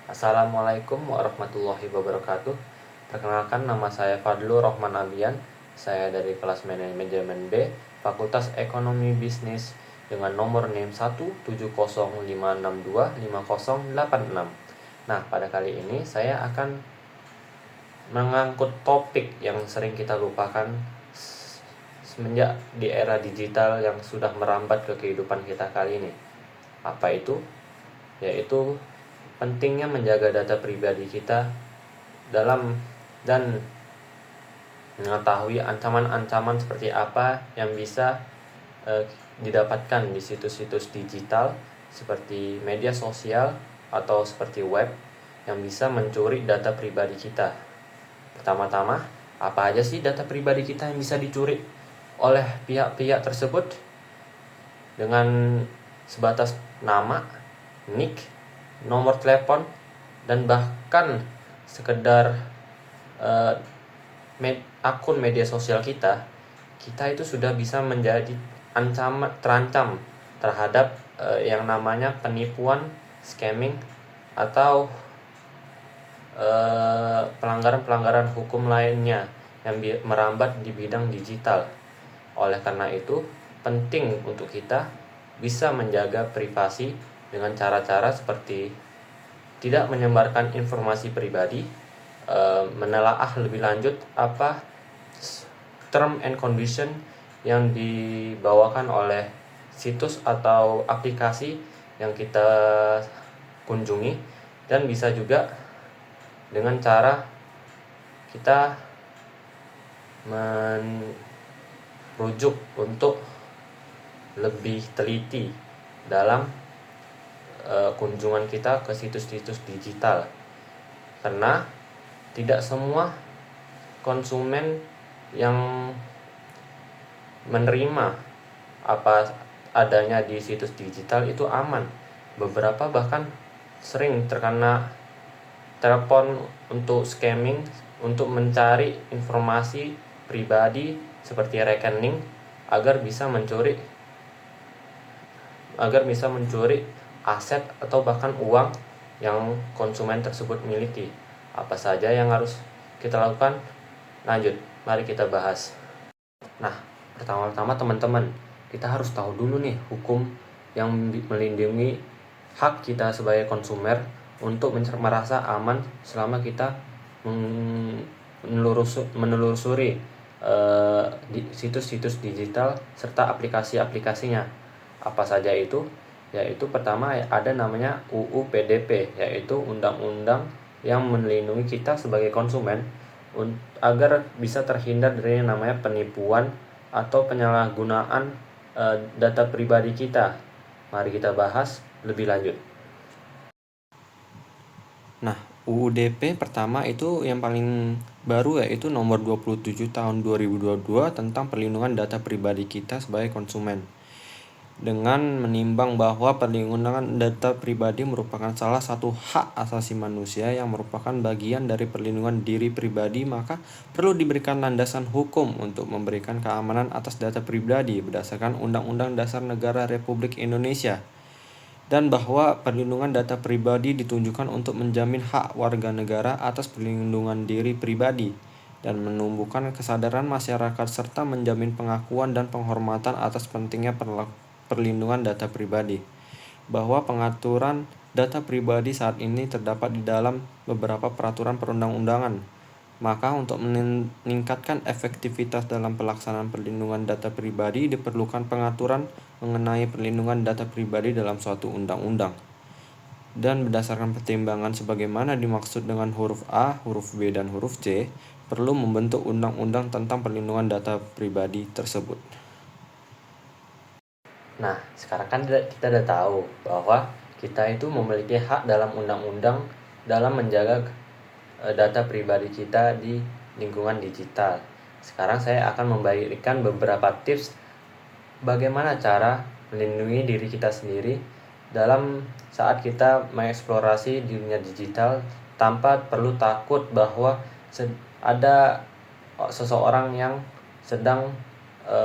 Assalamualaikum warahmatullahi wabarakatuh. Perkenalkan, nama saya Fadlur Rahman Abian. Saya dari kelas manajemen B, Fakultas Ekonomi Bisnis dengan nomor NIM 17056250086. Nah, pada kali ini saya akan mengangkut topik yang sering kita lupakan semenjak di era digital yang sudah merambat ke kehidupan kita kali ini. Apa itu? Yaitu pentingnya menjaga data pribadi kita dan mengetahui ancaman-ancaman seperti apa yang bisa didapatkan di situs-situs digital seperti media sosial atau seperti web yang bisa mencuri data pribadi kita. Pertama-tama, apa aja sih data pribadi kita yang bisa dicuri oleh pihak-pihak tersebut? Dengan sebatas nama, nick, nomor telepon, dan bahkan sekedar akun media sosial kita itu sudah bisa menjadi terancam terhadap yang namanya penipuan, scamming, atau pelanggaran-pelanggaran hukum lainnya yang merambat di bidang digital. Oleh karena itu, penting untuk kita bisa menjaga privasi dengan cara-cara seperti tidak menyebarkan informasi pribadi, menelaah lebih lanjut apa term and condition yang dibawakan oleh situs atau aplikasi yang kita kunjungi, dan bisa juga dengan cara kita merujuk untuk lebih teliti dalam kunjungan kita ke situs-situs digital, karena tidak semua konsumen yang menerima apa adanya di situs digital itu aman. Beberapa bahkan sering terkena telepon untuk scamming, untuk mencari informasi pribadi seperti rekening agar bisa mencuri aset atau bahkan uang yang konsumen tersebut miliki. Apa saja yang harus kita lakukan? Lanjut, mari kita bahas. Nah, pertama-tama teman-teman, kita harus tahu dulu nih hukum yang melindungi hak kita sebagai konsumer untuk merasa aman selama kita menelusuri situs-situs digital serta aplikasi-aplikasinya. Apa saja itu? Yaitu pertama ada namanya UU PDP, yaitu undang-undang yang melindungi kita sebagai konsumen agar bisa terhindar dari yang namanya penipuan atau penyalahgunaan data pribadi kita. Mari kita bahas lebih lanjut. Nah, UUDP pertama itu yang paling baru, yaitu nomor 27 tahun 2022 tentang perlindungan data pribadi kita sebagai konsumen. Dengan menimbang bahwa perlindungan data pribadi merupakan salah satu hak asasi manusia yang merupakan bagian dari perlindungan diri pribadi, maka perlu diberikan landasan hukum untuk memberikan keamanan atas data pribadi berdasarkan Undang-Undang Dasar Negara Republik Indonesia, dan bahwa perlindungan data pribadi ditunjukkan untuk menjamin hak warga negara atas perlindungan diri pribadi dan menumbuhkan kesadaran masyarakat serta menjamin pengakuan dan penghormatan atas pentingnya perlindungan data pribadi. Bahwa pengaturan data pribadi saat ini terdapat di dalam beberapa peraturan perundang-undangan. Maka untuk meningkatkan efektivitas dalam pelaksanaan perlindungan data pribadi diperlukan pengaturan mengenai perlindungan data pribadi dalam suatu undang-undang. Dan berdasarkan pertimbangan sebagaimana dimaksud dengan huruf A, huruf B, dan huruf C, perlu membentuk undang-undang tentang perlindungan data pribadi tersebut. Nah, sekarang kan kita udah tahu bahwa kita itu memiliki hak dalam undang-undang dalam menjaga data pribadi kita di lingkungan digital. Sekarang saya akan memberikan beberapa tips bagaimana cara melindungi diri kita sendiri dalam saat kita mengeksplorasi dunia digital tanpa perlu takut bahwa ada seseorang yang sedang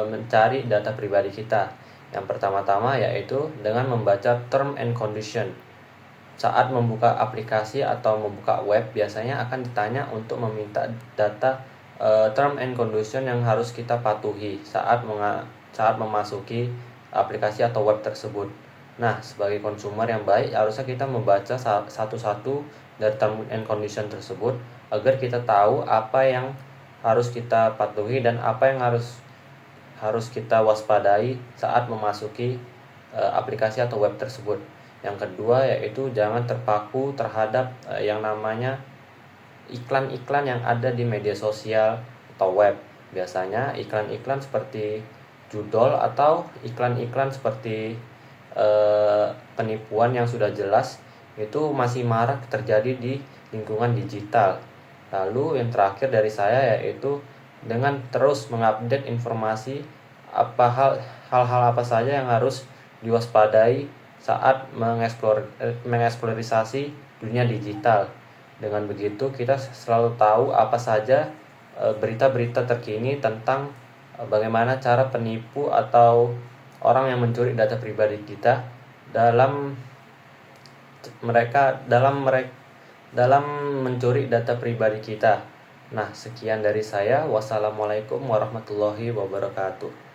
mencari data pribadi kita. Yang pertama-tama yaitu dengan membaca term and condition. saat membuka aplikasi atau membuka web biasanya akan ditanya untuk meminta data term and condition yang harus kita patuhi saat memasuki aplikasi atau web tersebut. Nah, sebagai konsumer yang baik harusnya kita membaca satu-satu dari term and condition tersebut agar kita tahu apa yang harus kita patuhi dan apa yang harus kita waspadai saat memasuki aplikasi atau web tersebut. Yang kedua yaitu jangan terpaku terhadap yang namanya iklan-iklan yang ada di media sosial atau web. Biasanya iklan-iklan seperti judol atau iklan-iklan seperti penipuan yang sudah jelas itu masih marak terjadi di lingkungan digital. Lalu yang terakhir dari saya yaitu dengan terus mengupdate informasi hal-hal apa saja yang harus diwaspadai saat mengeksplorasi dunia digital. Dengan begitu kita selalu tahu apa saja berita-berita terkini tentang bagaimana cara penipu atau orang yang mencuri data pribadi kita dalam mencuri data pribadi kita. Nah, sekian dari saya. Wassalamualaikum warahmatullahi wabarakatuh.